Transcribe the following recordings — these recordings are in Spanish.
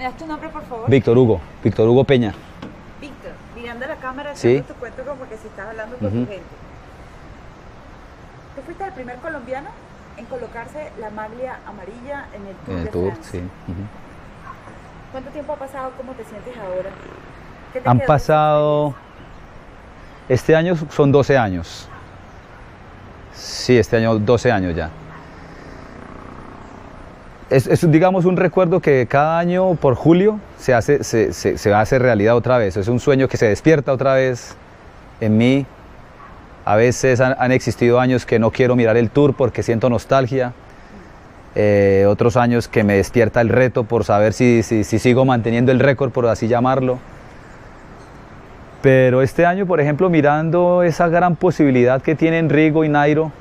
¿Me das tu nombre, por favor? Víctor Hugo Peña. Víctor, mirando a la cámara, Sí. echando tu cuento como que si estás hablando con tu gente. Tú fuiste el primer colombiano en colocarse la maglia amarilla en el Tour En el de Tour, Francia. sí. ¿Cuánto tiempo ha pasado? ¿Cómo te sientes ahora? ¿Qué te Han quedó de esa pasado, este año son 12 años. Sí, este año 12 años ya. Es, digamos, un recuerdo que cada año por julio se hace realidad otra vez. Es un sueño que se despierta otra vez en mí. A veces han existido años que no quiero mirar el Tour porque siento nostalgia. Otros años que me despierta el reto por saber si sigo manteniendo el récord, por así llamarlo. Pero este año, por ejemplo, mirando esa gran posibilidad que tienen Rigo y Nairo,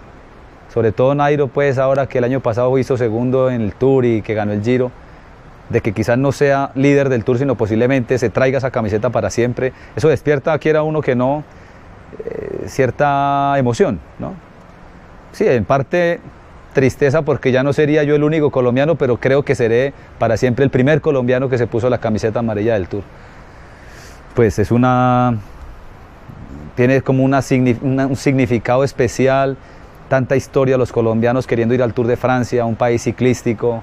sobre todo Nairo, pues ahora que el año pasado hizo segundo en el Tour y que ganó el Giro, de que quizás no sea líder del Tour, sino posiblemente se traiga esa camiseta para siempre, eso despierta, quiera uno que no, cierta emoción, ¿no? Sí, en parte tristeza porque ya no sería yo el único colombiano, pero creo que seré para siempre el primer colombiano que se puso la camiseta amarilla del Tour. Pues es tiene como un significado especial, tanta historia, los colombianos queriendo ir al Tour de Francia, un país ciclístico,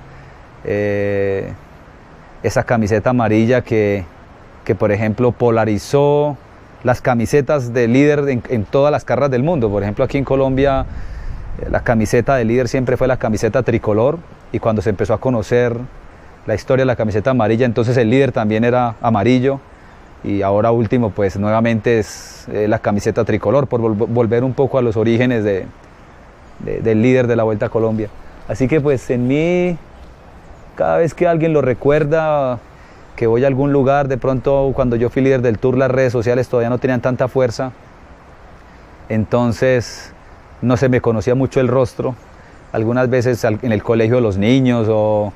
esa camiseta amarilla que por ejemplo polarizó las camisetas de líder en todas las carreras del mundo. Por ejemplo, aquí en Colombia la camiseta de líder siempre fue la camiseta tricolor, y cuando se empezó a conocer la historia de la camiseta amarilla, entonces el líder también era amarillo, y ahora último pues nuevamente es la camiseta tricolor, por volver un poco a los orígenes del líder de la Vuelta a Colombia. Así que pues en mí, cada vez que alguien lo recuerda, que voy a algún lugar, de pronto cuando yo fui líder del Tour las redes sociales todavía no tenían tanta fuerza, entonces no se me conocía mucho el rostro. Algunas veces en el colegio de los niños o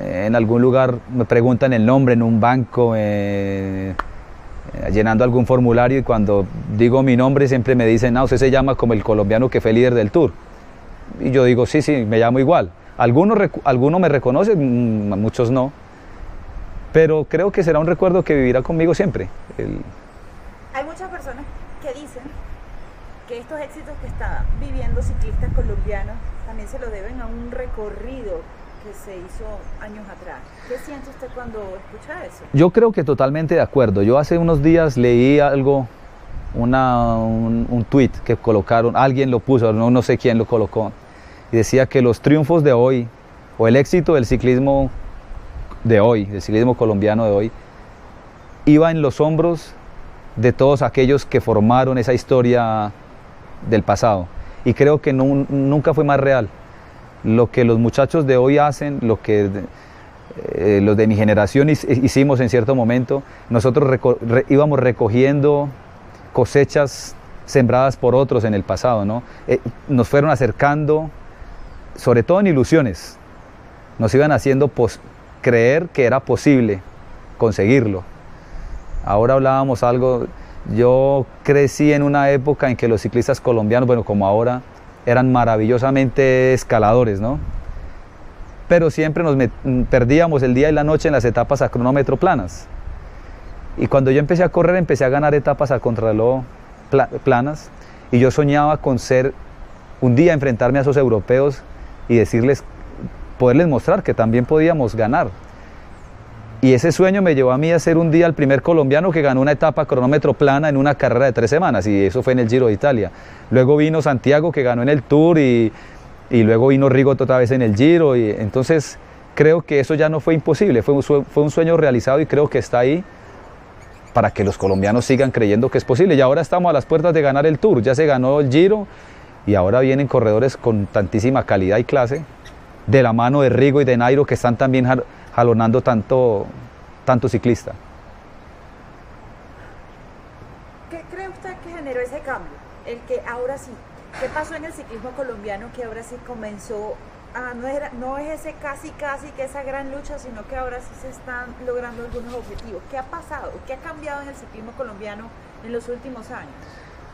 en algún lugar me preguntan el nombre en un banco, llenando algún formulario, y cuando digo mi nombre siempre me dicen, usted se llama como el colombiano que fue líder del Tour. Y yo digo, sí, me llamo igual. Algunos me reconocen, muchos no. Pero creo que será un recuerdo que vivirá conmigo siempre. Hay muchas personas que dicen que estos éxitos que están viviendo ciclistas colombianos también se lo deben a un recorrido que se hizo años atrás. ¿Qué siente usted cuando escucha eso? Yo creo que totalmente de acuerdo. Yo hace unos días leí algo, un tweet que colocaron, alguien lo puso, no sé quién lo colocó, y decía que los triunfos de hoy, o el éxito del ciclismo de hoy, del ciclismo colombiano de hoy, iba en los hombros de todos aquellos que formaron esa historia del pasado. Y creo que nunca fue más real. Lo que los muchachos de hoy hacen, lo que los de mi generación hicimos en cierto momento, nosotros íbamos recogiendo cosechas sembradas por otros en el pasado, ¿no? Nos fueron acercando, sobre todo en ilusiones, nos iban haciendo creer que era posible conseguirlo. Ahora hablábamos algo, yo crecí en una época en que los ciclistas colombianos, bueno, como ahora, eran maravillosamente escaladores, ¿no? Pero siempre nos perdíamos el día y la noche en las etapas a cronómetro planas. Y cuando yo empecé a correr, empecé a ganar etapas a contrarreloj planas, y yo soñaba con un día enfrentarme a esos europeos y poderles mostrar que también podíamos ganar. Y ese sueño me llevó a mí a ser un día el primer colombiano que ganó una etapa a cronómetro plana en una carrera de 3 semanas, y eso fue en el Giro de Italia. Luego vino Santiago, que ganó en el Tour, y luego vino Rigoto otra vez en el Giro, y entonces creo que eso ya no fue imposible, fue un sueño realizado, y creo que está ahí para que los colombianos sigan creyendo que es posible. Y ahora estamos a las puertas de ganar el Tour, ya se ganó el Giro, y ahora vienen corredores con tantísima calidad y clase, de la mano de Rigo y de Nairo, que están también jalonando tanto ciclista. ¿Qué cree usted que generó ese cambio? El que ahora sí, ¿qué pasó en el ciclismo colombiano que ahora sí comenzó no es ese casi que esa gran lucha, sino que ahora sí se están logrando algunos objetivos? ¿Qué ha pasado? ¿Qué ha cambiado en el ciclismo colombiano en los últimos años?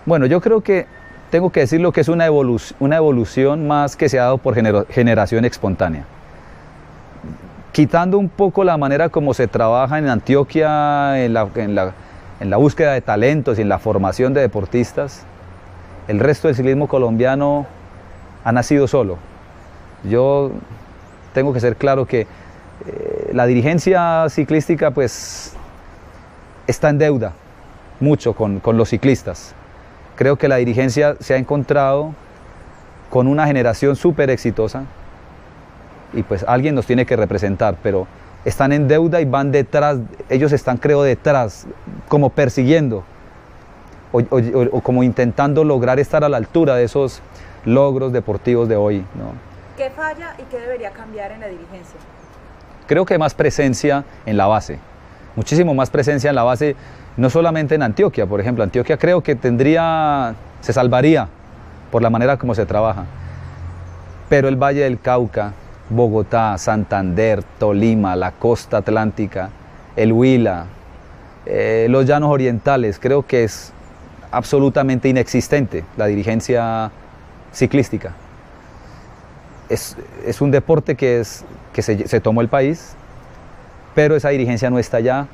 Bueno, yo creo que tengo que decirlo que es una evolución más que se ha dado por generación espontánea. quitando un poco la manera como se trabaja en Antioquia, en la búsqueda de talentos y en la formación de deportistas, el resto del ciclismo colombiano ha nacido solo. Yo tengo que ser claro que la dirigencia ciclística pues está en deuda mucho con los ciclistas. Creo que la dirigencia se ha encontrado con una generación súper exitosa y pues alguien nos tiene que representar, pero están en deuda y van detrás, ellos están creo detrás, como persiguiendo o como intentando lograr estar a la altura de esos logros deportivos de hoy, ¿no? ¿Qué falla y qué debería cambiar en la dirigencia? Creo que más presencia en la base, muchísimo más presencia en la base, no solamente en Antioquia, por ejemplo, Antioquia creo que se salvaría por la manera como se trabaja, pero el Valle del Cauca, Bogotá, Santander, Tolima, la costa atlántica, el Huila, los llanos orientales, creo que es absolutamente inexistente la dirigencia ciclística. Es un deporte que se tomó el país, pero esa dirigencia no está allá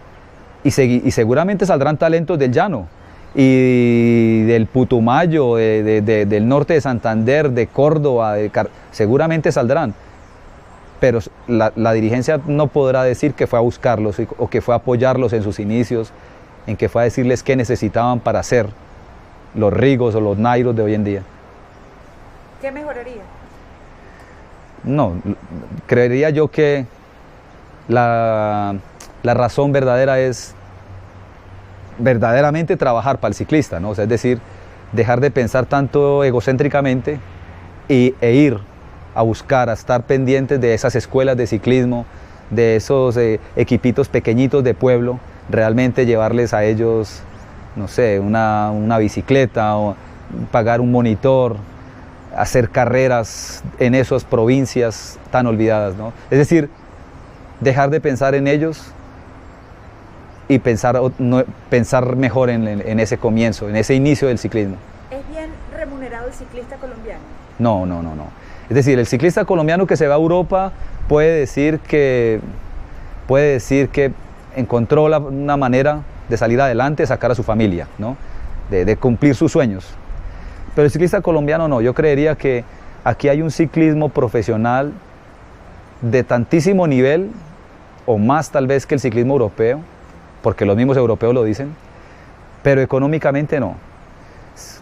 y seguramente saldrán talentos del llano y del Putumayo, del norte de Santander, de Córdoba, seguramente saldrán, pero la dirigencia no podrá decir que fue a buscarlos o que fue a apoyarlos en sus inicios, en que fue a decirles qué necesitaban para ser los Rigos o los Nairos de hoy en día. ¿Qué mejoraría? No, creería yo que la razón verdadera es verdaderamente trabajar para el ciclista, ¿no? O sea, es decir, dejar de pensar tanto egocéntricamente e ir a buscar, a estar pendientes de esas escuelas de ciclismo, de esos equipitos pequeñitos de pueblo, realmente llevarles a ellos, no sé, una bicicleta o pagar un monitor, hacer carreras en esas provincias tan olvidadas, ¿no? Es decir, dejar de pensar en ellos y pensar mejor en ese comienzo, en ese inicio del ciclismo. ¿Es bien remunerado el ciclista colombiano? No. Es decir, el ciclista colombiano que se va a Europa puede decir que encontró una manera de salir adelante, de sacar a su familia, ¿no? De cumplir sus sueños. Pero el ciclista colombiano no, yo creería que aquí hay un ciclismo profesional de tantísimo nivel, o más tal vez que el ciclismo europeo, porque los mismos europeos lo dicen, pero económicamente no.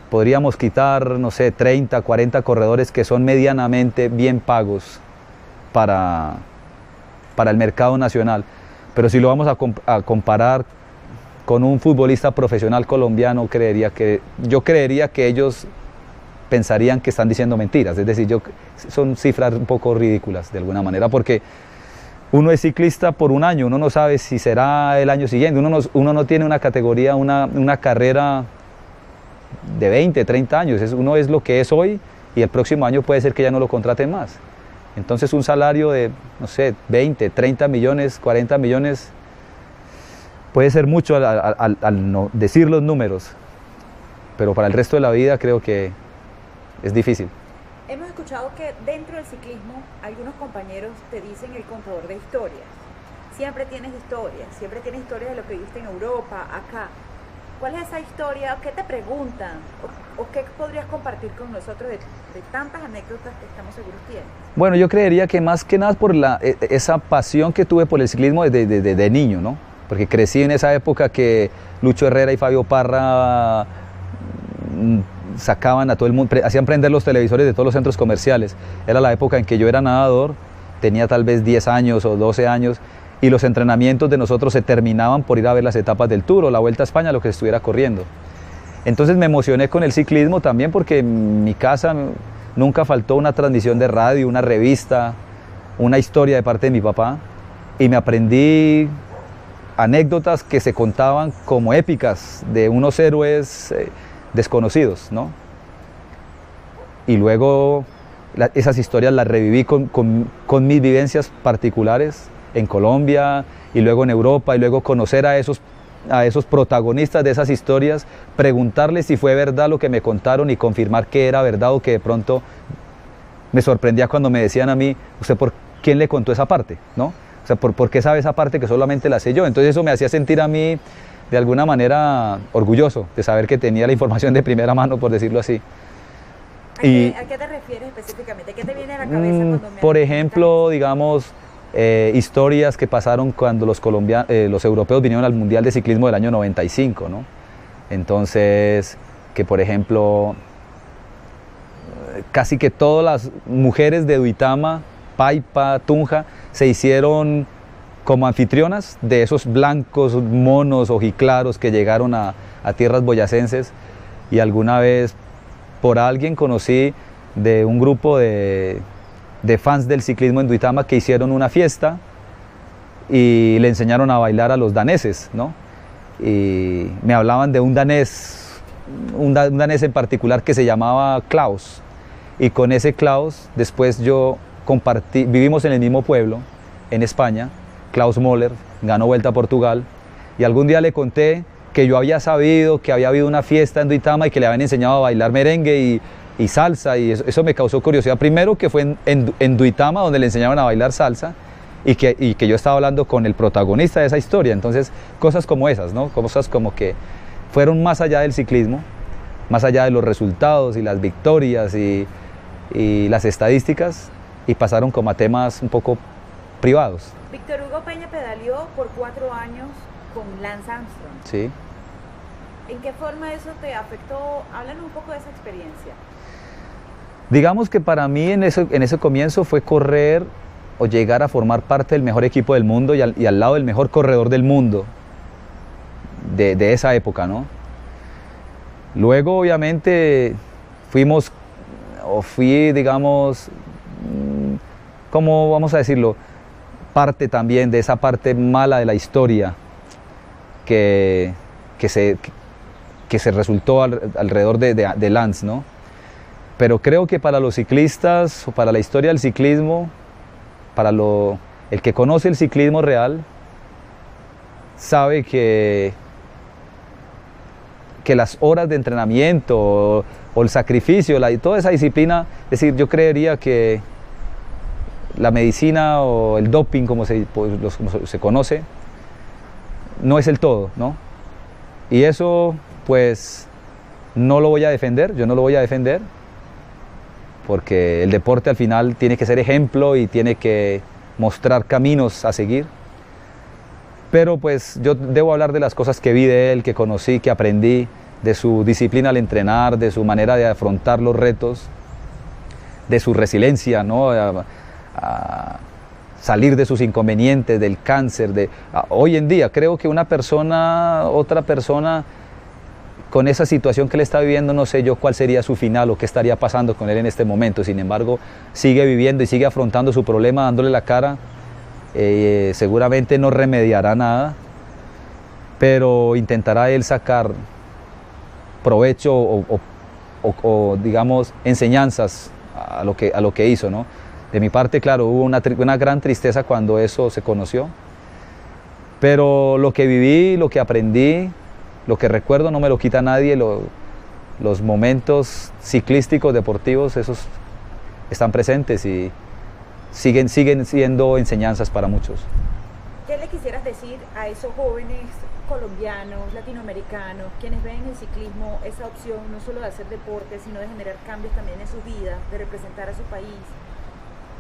Podríamos quitar, no sé, 30, 40 corredores que son medianamente bien pagos para el mercado nacional, pero si lo vamos a comparar con un futbolista profesional colombiano, yo creería que ellos pensarían que están diciendo mentiras, es decir, son cifras un poco ridículas de alguna manera, porque uno es ciclista por un año, uno no sabe si será el año siguiente, uno no tiene una categoría, una carrera de 20, 30 años, uno es lo que es hoy y el próximo año puede ser que ya no lo contraten más. Entonces un salario de, no sé, 20, 30 millones, 40 millones, puede ser mucho al no decir los números, pero para el resto de la vida creo que es difícil. Hemos escuchado que dentro del ciclismo algunos compañeros te dicen el contador de historias. Siempre tienes historias de lo que viste en Europa, acá. ¿Cuál es esa historia? ¿Qué te preguntan? ¿O qué podrías compartir con nosotros de tantas anécdotas que estamos seguros tienes? Bueno, yo creería que más que nada por esa pasión que tuve por el ciclismo de niño, ¿no? Porque crecí en esa época que Lucho Herrera y Fabio Parra sacaban a todo el mundo, hacían prender los televisores de todos los centros comerciales. Era la época en que yo era nadador, tenía tal vez 10 años o 12 años, y los entrenamientos de nosotros se terminaban por ir a ver las etapas del Tour o la Vuelta a España, lo que estuviera corriendo. Entonces me emocioné con el ciclismo también porque en mi casa nunca faltó una transmisión de radio, una revista, una historia de parte de mi papá, y me aprendí anécdotas que se contaban como épicas de unos héroes desconocidos, ¿no? Y luego esas historias las reviví con mis vivencias particulares en Colombia y luego en Europa, y luego conocer a esos protagonistas de esas historias, preguntarles si fue verdad lo que me contaron y confirmar que era verdad, o que de pronto me sorprendía cuando me decían a mí, ¿usted por quién le contó esa parte? ¿No? O sea, ¿por qué sabe esa parte que solamente la sé yo? Entonces eso me hacía sentir a mí de alguna manera orgulloso de saber que tenía la información de primera mano, por decirlo así. ¿A qué te refieres específicamente? ¿Qué te viene a la cabeza cuando me por ejemplo, digamos, historias que pasaron cuando los europeos vinieron al Mundial de Ciclismo del año 95, ¿no? Entonces, que por ejemplo, casi que todas las mujeres de Duitama, Paipa, Tunja, se hicieron como anfitrionas de esos blancos monos ojiclaros que llegaron a tierras boyacenses, y alguna vez por alguien conocí de un grupo de fans del ciclismo en Duitama que hicieron una fiesta y le enseñaron a bailar a los daneses, ¿no? Y me hablaban de un danés en particular que se llamaba Klaus, y con ese Klaus después yo vivimos en el mismo pueblo, en España. Klaus Moller ganó Vuelta a Portugal, y algún día le conté que yo había sabido que había habido una fiesta en Duitama y que le habían enseñado a bailar merengue y salsa, y eso me causó curiosidad. Primero, que fue en Duitama donde le enseñaban a bailar salsa, y que yo estaba hablando con el protagonista de esa historia. Entonces, cosas como esas, ¿no? Cosas como que fueron más allá del ciclismo, más allá de los resultados y las victorias y las estadísticas, y pasaron como a temas un poco privados. Víctor Hugo Peña pedaleó por 4 años con Lance Armstrong. Sí. ¿En qué forma eso te afectó? Háblanos un poco de esa experiencia. Digamos que para mí en ese comienzo fue correr o llegar a formar parte del mejor equipo del mundo y al lado del mejor corredor del mundo de esa época, ¿no? Luego, obviamente, fui, digamos, ¿cómo vamos a decirlo? Parte también de esa parte mala de la historia que se resultó alrededor de Lance, ¿no? Pero creo que para los ciclistas, o para la historia del ciclismo, el que conoce el ciclismo real, sabe que las horas de entrenamiento o el sacrificio, toda esa disciplina, es decir, yo creería que la medicina o el doping, como se conoce, no es el todo, ¿no? Y eso, pues, no lo voy a defender, yo no lo voy a defender, porque el deporte al final tiene que ser ejemplo y tiene que mostrar caminos a seguir. Pero pues yo debo hablar de las cosas que vi de él, que conocí, que aprendí, de su disciplina al entrenar, de su manera de afrontar los retos, de su resiliencia, ¿no? A salir de sus inconvenientes, del cáncer. Hoy en día creo que otra persona con esa situación que él está viviendo, no sé yo cuál sería su final o qué estaría pasando con él en este momento. Sin embargo, sigue viviendo y sigue afrontando su problema, dándole la cara. Seguramente no remediará nada, pero intentará él sacar provecho o digamos, enseñanzas a lo que hizo, ¿no? De mi parte, claro, hubo una gran tristeza cuando eso se conoció, pero lo que viví, lo que aprendí, lo que recuerdo no me lo quita nadie. Los momentos ciclísticos, deportivos, esos están presentes y siguen siendo enseñanzas para muchos. ¿Qué le quisieras decir a esos jóvenes colombianos, latinoamericanos, quienes ven en el ciclismo esa opción no solo de hacer deporte, sino de generar cambios también en sus vidas, de representar a su país?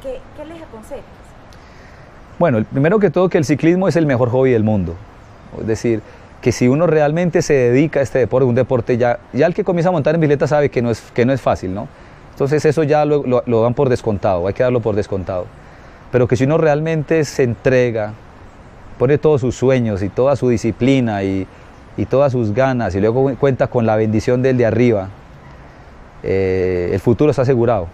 ¿Qué les aconsejas? Bueno, primero que todo, que el ciclismo es el mejor hobby del mundo. Es decir, que si uno realmente se dedica a este deporte, un deporte ya el que comienza a montar en bicicleta sabe que no es fácil, ¿no? Entonces eso ya lo dan por descontado, hay que darlo por descontado. Pero que si uno realmente se entrega, pone todos sus sueños y toda su disciplina y todas sus ganas, y luego cuenta con la bendición del de arriba, el futuro está asegurado.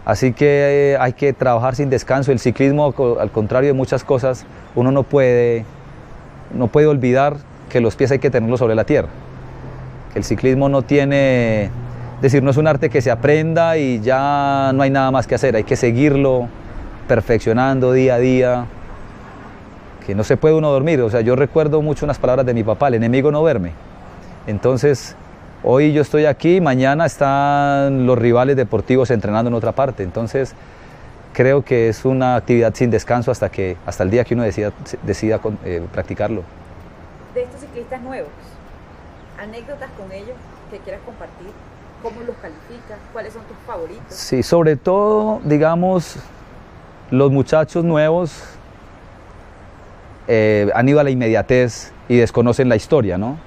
Así que hay que trabajar sin descanso. El ciclismo, al contrario de muchas cosas, uno no puede olvidar que los pies hay que tenerlos sobre la tierra. Que el ciclismo no tiene, es decir, no es un arte que se aprenda y ya no hay nada más que hacer, hay que seguirlo perfeccionando día a día, que no se puede uno dormir. O sea, yo recuerdo mucho unas palabras de mi papá: el enemigo no duerme. Entonces, hoy yo estoy aquí, mañana están los rivales deportivos entrenando en otra parte. Entonces, creo que es una actividad sin descanso hasta el día que uno decida practicarlo. De estos ciclistas nuevos, anécdotas con ellos que quieras compartir, ¿cómo los calificas? ¿Cuáles son tus favoritos? Sí, sobre todo, digamos, los muchachos nuevos han ido a la inmediatez y desconocen la historia, ¿no?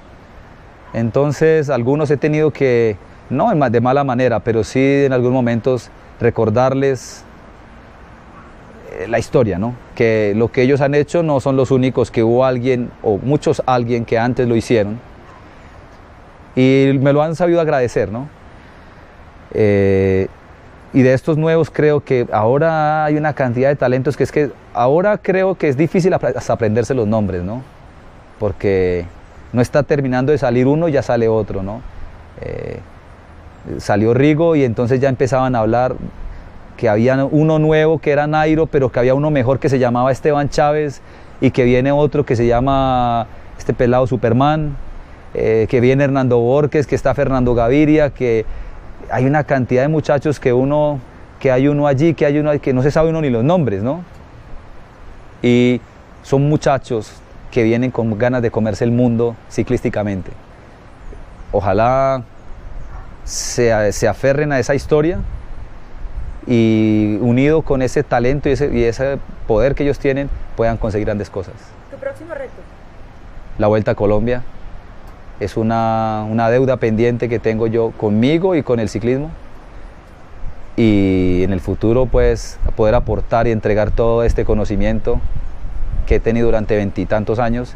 Entonces, algunos he tenido que, no de mala manera, pero sí en algunos momentos recordarles la historia, ¿no? Que lo que ellos han hecho no son los únicos, que hubo alguien, o muchos alguien que antes lo hicieron, y me lo han sabido agradecer, ¿no? Y de estos nuevos creo que ahora hay una cantidad de talentos que ahora creo que es difícil hasta aprenderse los nombres, ¿no? Porque no está terminando de salir uno y ya sale otro, ¿no? Salió Rigo y entonces ya empezaban a hablar que había uno nuevo que era Nairo, pero que había uno mejor que se llamaba Esteban Chávez, y que viene otro que se llama este pelado Superman, que viene Hernando Borges, que está Fernando Gaviria, que hay una cantidad de muchachos que hay uno allí, que hay uno que no se sabe uno ni los nombres, ¿no? Y son muchachos que vienen con ganas de comerse el mundo ciclísticamente. Ojalá se aferren a esa historia y unido con ese talento y ese poder que ellos tienen, puedan conseguir grandes cosas. ¿Tu próximo reto? La Vuelta a Colombia. Es una deuda pendiente que tengo yo conmigo y con el ciclismo, y en el futuro pues poder aportar y entregar todo este conocimiento que he tenido durante 20 y tantos años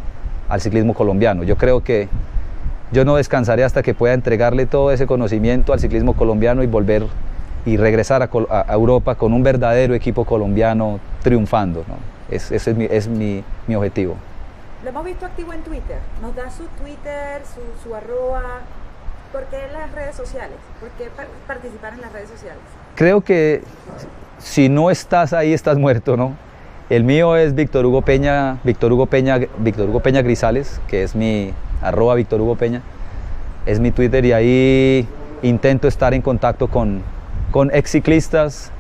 al ciclismo colombiano. Yo creo que yo no descansaré hasta que pueda entregarle todo ese conocimiento al ciclismo colombiano y volver y regresar a Europa con un verdadero equipo colombiano triunfando, ¿no? Ese es mi objetivo. Lo hemos visto activo en Twitter. Nos da su Twitter, su arroba. ¿Por qué las redes sociales? ¿Por qué participar en las redes sociales? Creo que si no estás ahí, estás muerto, ¿no? El mío es Víctor Hugo Peña Grisales, que es mi arroba Víctor Hugo Peña. Es mi Twitter, y ahí intento estar en contacto con ex ciclistas,